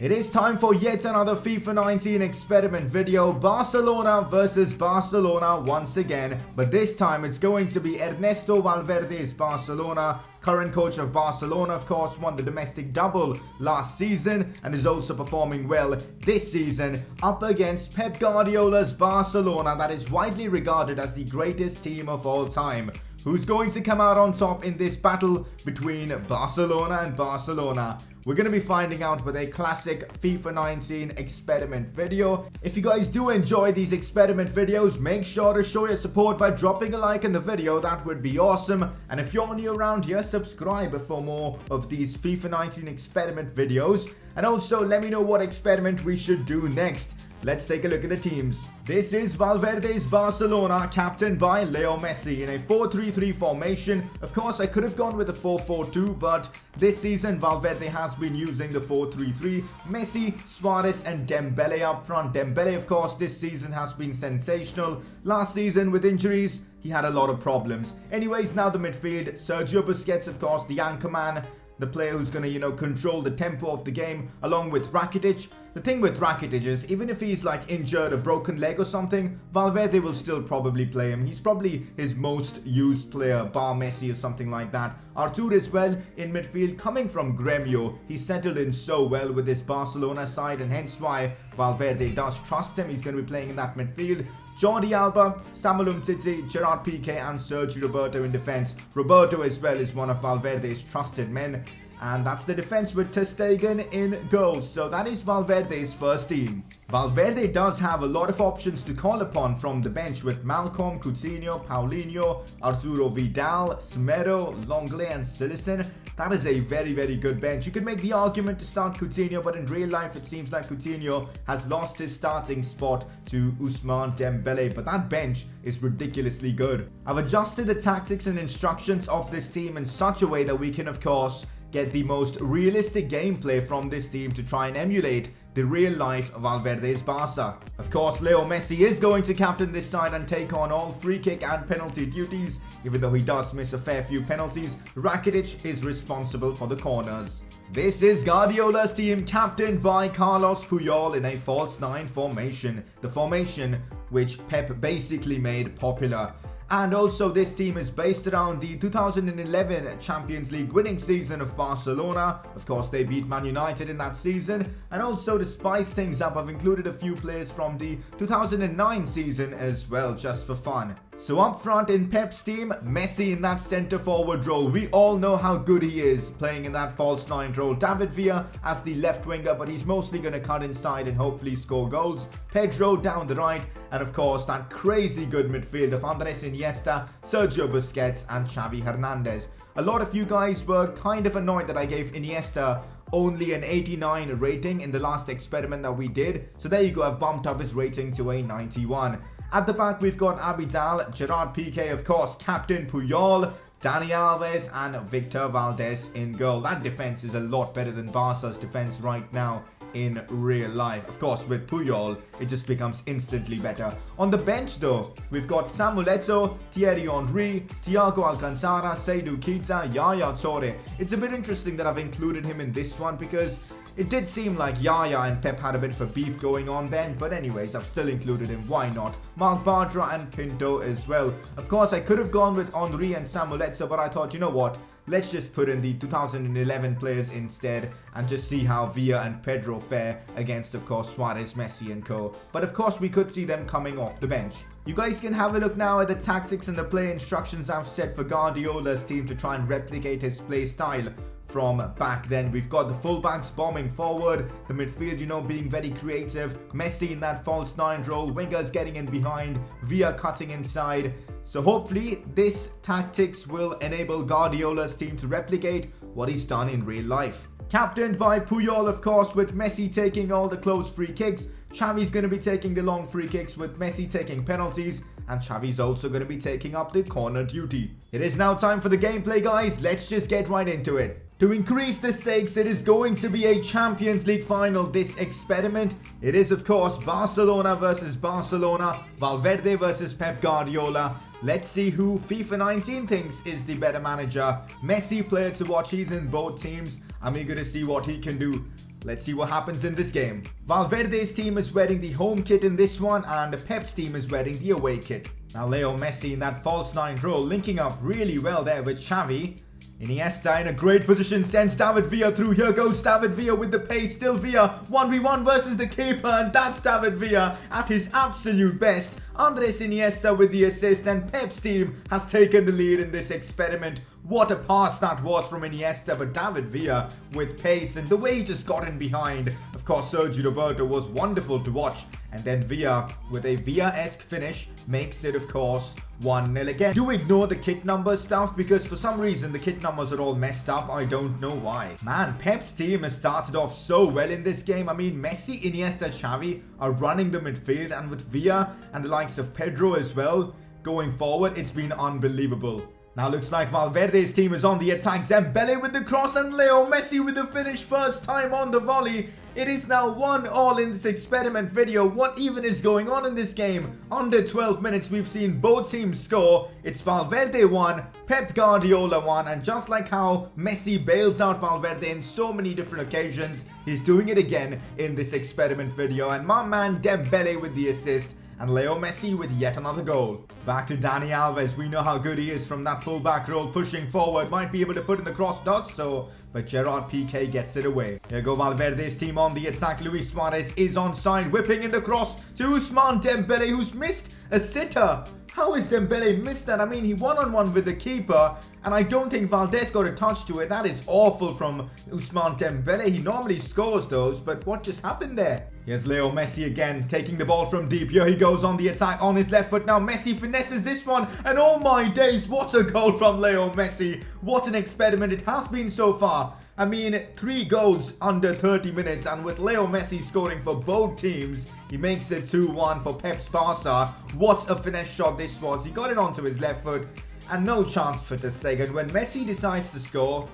It is time for yet another FIFA 19 experiment video. Barcelona versus Barcelona once again. But this time it's going to be Ernesto Valverde's Barcelona. Current coach of Barcelona, of course, won the domestic double last season and is also performing well this season, up against Pep Guardiola's Barcelona that is widely regarded as the greatest team of all time. Who's going to come out on top in this battle between Barcelona and Barcelona? We're going to be finding out with a classic FIFA 19 experiment video. If you guys do enjoy these experiment videos, make sure to show your support by dropping a like in the video. That would be awesome. And if you're new around here, subscribe for more of these FIFA 19 experiment videos. And also let me know what experiment we should do next. Let's take a look at the teams. This is Valverde's Barcelona, captained by Leo Messi in a 4-3-3 formation. Of course, I could have gone with a 4-4-2, but this season Valverde has been using the 4-3-3. Messi, Suarez and Dembele up front. Dembele, of course, this season has been sensational. Last season with injuries, he had a lot of problems. Anyways, now the midfield. Sergio Busquets, of course, the anchor man. The player who's going to, control the tempo of the game, along with Rakitic. The thing with Rakitic is, even if he's like injured, a broken leg or something, Valverde will still probably play him. He's probably his most used player, bar Messi or something like that. Artur as well in midfield, coming from Gremio. He settled in so well with this Barcelona side, and hence why Valverde does trust him. He's going to be playing in that midfield. Jordi Alba, Samuel Umtiti, Gerard Piqué and Sergio Roberto in defense. Roberto as well is one of Valverde's trusted men. And that's the defense with Ter Stegen in goals. So that is Valverde's first team. Valverde does have a lot of options to call upon from the bench with Malcolm, Coutinho, Paulinho, Arturo Vidal, Smero, Longley and Silicen. That is a very, very good bench. You could make the argument to start Coutinho, but in real life it seems like Coutinho has lost his starting spot to Ousmane Dembele. But that bench is ridiculously good. I've adjusted the tactics and instructions of this team in such a way that we can, of course, get the most realistic gameplay from this team to try and emulate the real life Valverde's Barca. Of course, Leo Messi is going to captain this side and take on all free kick and penalty duties. Even though he does miss a fair few penalties, Rakitic is responsible for the corners. This is Guardiola's team, captained by Carlos Puyol in a false nine formation. The formation which Pep basically made popular. And also this team is based around the 2011 Champions League winning season of Barcelona. Of course, they beat Man United in that season. And also to spice things up, I've included a few players from the 2009 season as well, just for fun. So up front in Pep's team, Messi in that centre forward role. We all know how good he is playing in that false nine role. David Villa as the left winger, but he's mostly going to cut inside and hopefully score goals. Pedro down the right, and of course that crazy good midfield of Andres Iniesta, Sergio Busquets and Xavi Hernandez. A lot of you guys were kind of annoyed that I gave Iniesta only an 89 rating in the last experiment that we did. So there you go, I've bumped up his rating to a 91. At the back, we've got Abidal, Gerard Piqué, of course, Captain Puyol, Dani Alves and Victor Valdés in goal. That defense is a lot better than Barca's defense right now in real life. Of course, with Puyol, it just becomes instantly better. On the bench though, we've got Samuel Eto'o, Thierry Henry, Thiago Alcantara, Seydou Keita, Yaya Toure. It's a bit interesting that I've included him in this one because it did seem like Yaya and Pep had a bit of a beef going on then, but anyways, I've still included him, why not? Marc Bartra and Pinto as well. Of course, I could have gone with Henry and Samuel Eto'o, but I thought, you know what? Let's just put in the 2011 players instead and just see how Villa and Pedro fare against, of course, Suarez, Messi and co. But of course, we could see them coming off the bench. You guys can have a look now at the tactics and the play instructions I've set for Guardiola's team to try and replicate his play style from back then. We've got the fullbacks bombing forward, the midfield, being very creative, Messi in that false nine role, wingers getting in behind, Villa cutting inside. So hopefully this tactics will enable Guardiola's team to replicate what he's done in real life. Captained by Puyol, of course, with Messi taking all the close free kicks. Xavi's going to be taking the long free kicks with Messi taking penalties, and Xavi's also going to be taking up the corner duty. It is now time for the gameplay, guys. Let's just get right into it. To increase the stakes, it is going to be a Champions League final this experiment. It is, of course, Barcelona versus Barcelona, Valverde versus Pep Guardiola. Let's see who FIFA 19 thinks is the better manager. Messi, player to watch, he's in both teams. I'm eager to see what he can do. Let's see what happens in this game. Valverde's team is wearing the home kit in this one, and Pep's team is wearing the away kit. Now Leo Messi in that false 9 role, linking up really well there with Xavi. Iniesta in a great position, sends David Villa through. Here goes David Villa with the pace. Still Villa 1v1 versus the keeper, and that's David Villa at his absolute best. Andres Iniesta with the assist, and Pep's team has taken the lead in this experiment. What a pass that was from Iniesta, but David Villa with pace and the way he just got in behind. Of course, Sergio Roberto was wonderful to watch. And then Villa, with a Villa-esque finish, makes it, of course, 1-0 again. Do ignore the kit number stuff, because for some reason the kit numbers are all messed up. I don't know why. Man, Pep's team has started off so well in this game. I mean, Messi, Iniesta, Xavi are running the midfield, and with Villa and the likes of Pedro as well going forward, it's been unbelievable. Now looks like Valverde's team is on the attack. Dembele with the cross and Leo Messi with the finish, first time on the volley. It is now 1-1 in this experiment video. What even is going on in this game? Under 12 minutes, we've seen both teams score. It's Valverde 1, Pep Guardiola 1, and just like how Messi bails out Valverde in so many different occasions, he's doing it again in this experiment video. And my man Dembele with the assist, and Leo Messi with yet another goal. Back to Dani Alves. We know how good he is from that fullback role, pushing forward. Might be able to put in the cross, does so, but Gerard Piqué gets it away. Here go Valverde's team on the attack. Luis Suarez is onside, whipping in the cross to Ousmane Dembele, who's missed a sitter. How has Dembele missed that? I mean, he one-on-one with the keeper, and I don't think Valdez got a touch to it. That is awful from Ousmane Dembele. He normally scores those, but what just happened there? Here's Leo Messi again, taking the ball from deep. Here he goes on the attack on his left foot. Now Messi finesses this one, and oh my days, what a goal from Leo Messi. What an experiment it has been so far. I mean, 3 goals under 30 minutes, and with Leo Messi scoring for both teams, he makes it 2-1 for Pep's Barca. What a finesse shot this was. He got it onto his left foot, and no chance for Ter Stegen. When Messi decides to score,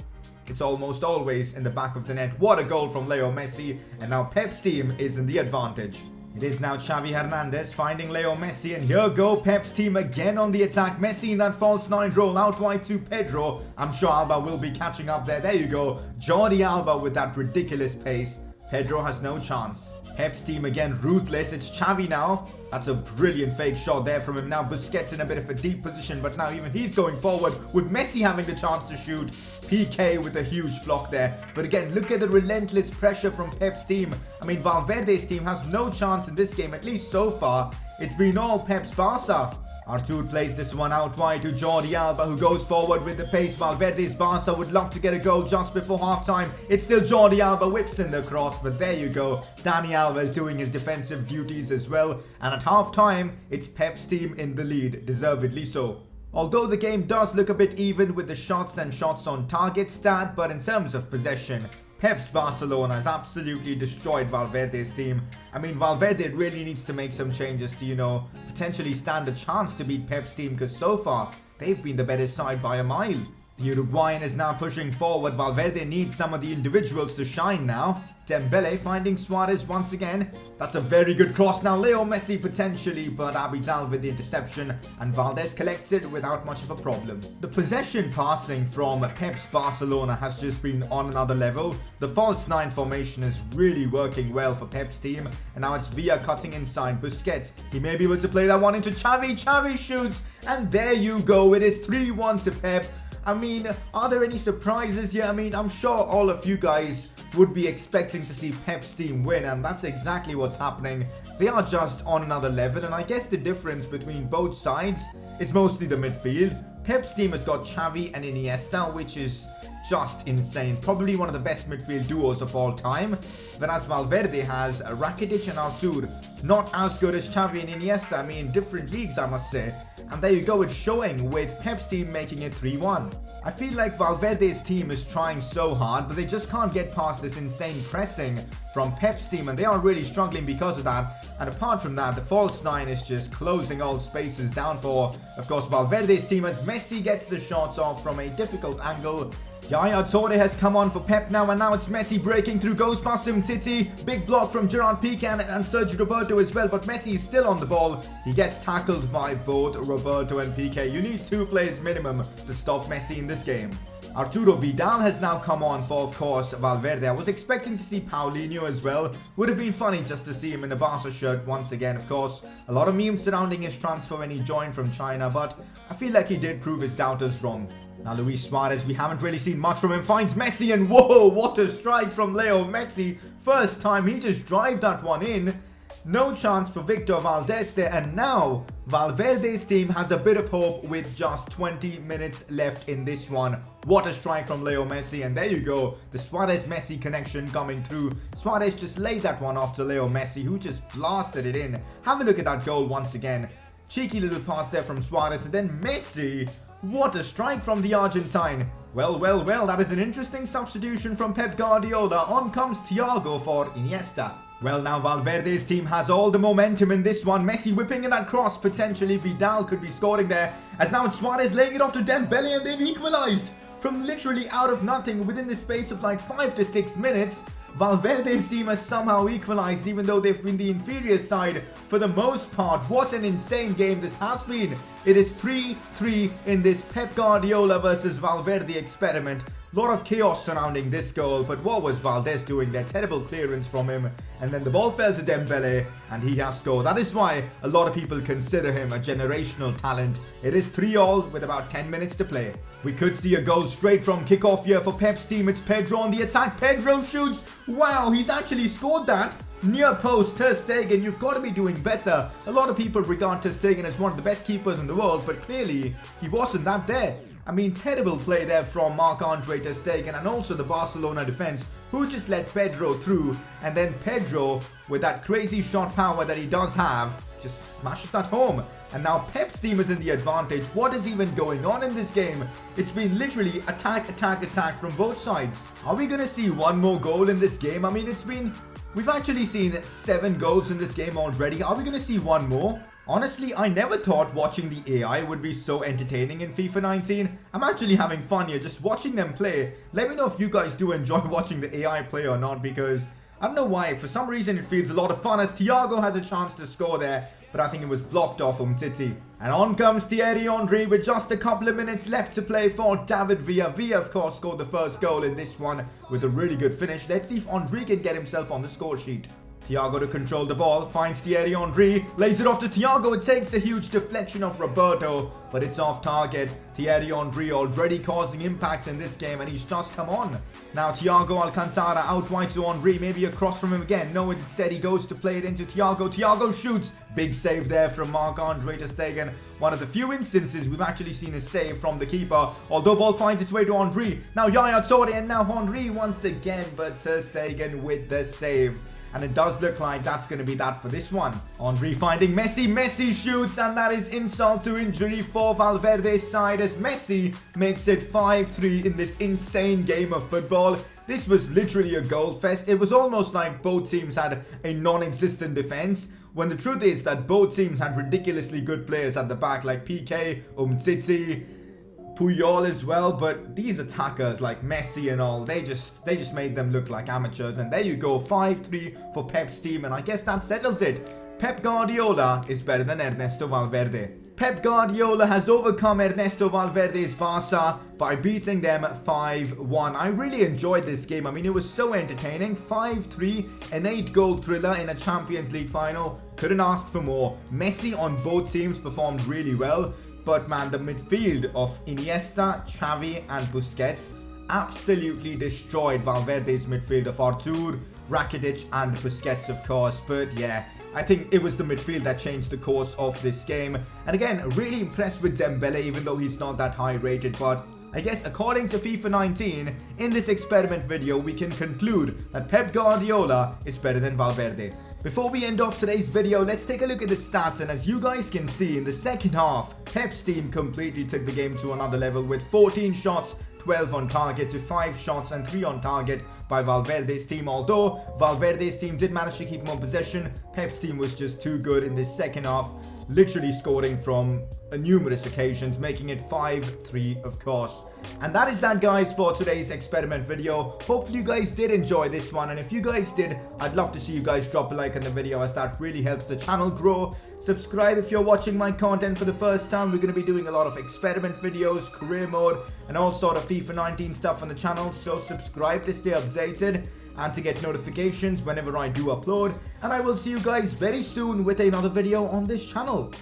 it's almost always in the back of the net. What a goal from Leo Messi, and now Pep's team is in the advantage. It is now Xavi Hernandez finding Leo Messi, and here go Pep's team again on the attack. Messi in that false 9 roll out wide to Pedro. I'm sure Alba will be catching up there. There you go. Jordi Alba with that ridiculous pace. Pedro has no chance. Pep's team again ruthless. It's Xavi now. That's a brilliant fake shot there from him. Now Busquets in a bit of a deep position, but now even he's going forward with Messi having the chance to shoot. Piqué with a huge block there. But again, look at the relentless pressure from Pep's team. I mean, Valverde's team has no chance in this game, at least so far. It's been all Pep's Barca. Artur plays this one out wide to Jordi Alba, who goes forward with the pace. Valverde's Barca would love to get a goal just before halftime. It's still Jordi Alba whips in the cross, but there you go. Dani Alves doing his defensive duties as well. And at halftime, it's Pep's team in the lead, deservedly so. Although the game does look a bit even with the shots and shots on target stat, but in terms of possession, Pep's Barcelona has absolutely destroyed Valverde's team. I mean, Valverde really needs to make some changes to, potentially stand a chance to beat Pep's team, because so far, they've been the better side by a mile. The Uruguayan is now pushing forward. Valverde needs some of the individuals to shine now. Dembele finding Suarez once again. That's a very good cross now. Leo Messi potentially, but Abidal with the interception, and Valdez collects it without much of a problem. The possession passing from Pep's Barcelona has just been on another level. The false 9 formation is really working well for Pep's team, and now it's Villa cutting inside Busquets. He may be able to play that one into Xavi. Xavi shoots, and there you go. It is 3-1 to Pep. I mean, are there any surprises here? I mean, I'm sure all of you guys would be expecting to see Pep's team win, and that's exactly what's happening. They are just on another level, and I guess the difference between both sides is mostly the midfield. Pep's team has got Xavi and Iniesta, which is just insane. Probably one of the best midfield duos of all time. Whereas Valverde has Rakitic and Artur. Not as good as Xavi and Iniesta. I mean, different leagues, I must say. And there you go, it's showing with Pep's team making it 3-1. I feel like Valverde's team is trying so hard, but they just can't get past this insane pressing from Pep's team, and they are really struggling because of that. And apart from that, the false 9 is just closing all spaces down for, of course, Valverde's team, as Messi gets the shots off from a difficult angle. Yaya Toure has come on for Pep now, and now it's Messi breaking through, goes past him, Titi. Big block from Gerard Piqué and Sergio Roberto as well, but Messi is still on the ball. He gets tackled by both Roberto and Piqué. You need 2 players minimum to stop Messi in this game. Arturo Vidal has now come on for, of course, Valverde. I was expecting to see Paulinho as well. Would have been funny just to see him in a Barca shirt once again, of course. A lot of memes surrounding his transfer when he joined from China, but I feel like he did prove his doubters wrong. Now Luis Suarez, we haven't really seen much from him, finds Messi, and whoa, what a strike from Leo Messi. First time he just drove that one in. No chance for Victor Valdez there, and now Valverde's team has a bit of hope with just 20 minutes left in this one. What a strike from Leo Messi, and there you go, the Suarez-Messi connection coming through. Suarez just laid that one off to Leo Messi, who just blasted it in. Have a look at that goal once again. Cheeky little pass there from Suarez, and then Messi. What a strike from the Argentine. Well, that is an interesting substitution from Pep Guardiola. On comes Thiago for Iniesta. Well, now Valverde's team has all the momentum in this one. Messi whipping in that cross. Potentially Vidal could be scoring there. As now it's Suarez laying it off to Dembele, and they've equalized. From literally out of nothing within the space of like 5 to 6 minutes. Valverde's team has somehow equalized, even though they've been the inferior side for the most part. What an insane game this has been. It is 3-3 in this Pep Guardiola versus Valverde experiment. Lot of chaos surrounding this goal, but what was Valdez doing there? Terrible clearance from him, and then the ball fell to Dembele, and he has scored. That is why a lot of people consider him a generational talent. It is 3-3 with about 10 minutes to play. We could see a goal straight from kickoff here for Pep's team. It's Pedro on the attack. Pedro shoots. Wow, he's actually scored that. Near post, Ter Stegen, you've got to be doing better. A lot of people regard Ter Stegen as one of the best keepers in the world, but clearly he wasn't that there. I mean, terrible play there from Marc-Andre Ter Stegen, and also the Barcelona defense, who just let Pedro through, and then Pedro, with that crazy shot power that he does have, just smashes that home. And now Pep's team is in the advantage. What is even going on in this game? It's been literally attack from both sides. Are we gonna see one more goal in this game? I mean, we've actually seen 7 goals in this game already. Are we gonna see one more? Honestly, I never thought watching the AI would be so entertaining in FIFA 19. I'm actually having fun here just watching them play. Let me know if you guys do enjoy watching the AI play or not, because I don't know why. For some reason, it feels a lot of fun as Thiago has a chance to score there, but I think it was blocked off Umtiti. And on comes Thierry Henry with just a couple of minutes left to play for David Villa. Villa, of course, scored the first goal in this one with a really good finish. Let's see if Henry can get himself on the score sheet. Thiago to control the ball, finds Thierry Henry, lays it off to Thiago. It takes a huge deflection of Roberto, but it's off target. Thierry Henry already causing impacts in this game, and he's just come on. Now Thiago Alcantara out wide to Henry, maybe across from him again. No, instead he goes to play it into Thiago. Thiago shoots. Big save there from Marc-Andre Ter Stegen. One of the few instances we've actually seen a save from the keeper, although ball finds its way to Henry. Now Yaya Toure, and now Henry once again, but Ter Stegen with the save. And it does look like that's going to be that for this one. Henry finding Messi. Messi shoots, and that is insult to injury for Valverde's side as Messi makes it 5-3 in this insane game of football. This was literally a goal fest. It was almost like both teams had a non-existent defense, when the truth is that both teams had ridiculously good players at the back, like PK, Umtiti, Puyol as well, but these attackers like Messi and all, they just made them look like amateurs. And there you go, 5-3 for Pep's team, and I guess that settles it. Pep Guardiola is better than Ernesto Valverde. Pep Guardiola has overcome Ernesto Valverde's Barca by beating them 5-1. I really enjoyed this game. I mean, it was so entertaining. 5-3, an 8-goal thriller in a Champions League final. Couldn't ask for more. Messi on both teams performed really well. But man, the midfield of Iniesta, Xavi and Busquets absolutely destroyed Valverde's midfield of Artur, Rakitic and Busquets, of course. But yeah, I think it was the midfield that changed the course of this game. And again, really impressed with Dembele, even though he's not that high rated. But I guess according to FIFA 19, in this experiment video, we can conclude that Pep Guardiola is better than Valverde. Before we end off today's video, let's take a look at the stats, and as you guys can see, in the second half, Pep's team completely took the game to another level with 14 shots, 12 on target to 5 shots and 3 on target by Valverde's team. Although Valverde's team did manage to keep more possession, Pep's team was just too good in this second half, literally scoring from numerous occasions, making it 5-3 of course. And that is that, guys, for today's experiment video. Hopefully you guys did enjoy this one, and if you guys did, I'd love to see you guys drop a like on the video, as that really helps the channel grow. Subscribe if you're watching my content for the first time. We're going to be doing a lot of experiment videos, career mode, and all sort of FIFA 19 stuff on the channel, so subscribe to stay updated and to get notifications whenever I do upload. And I will see you guys very soon with another video on this channel.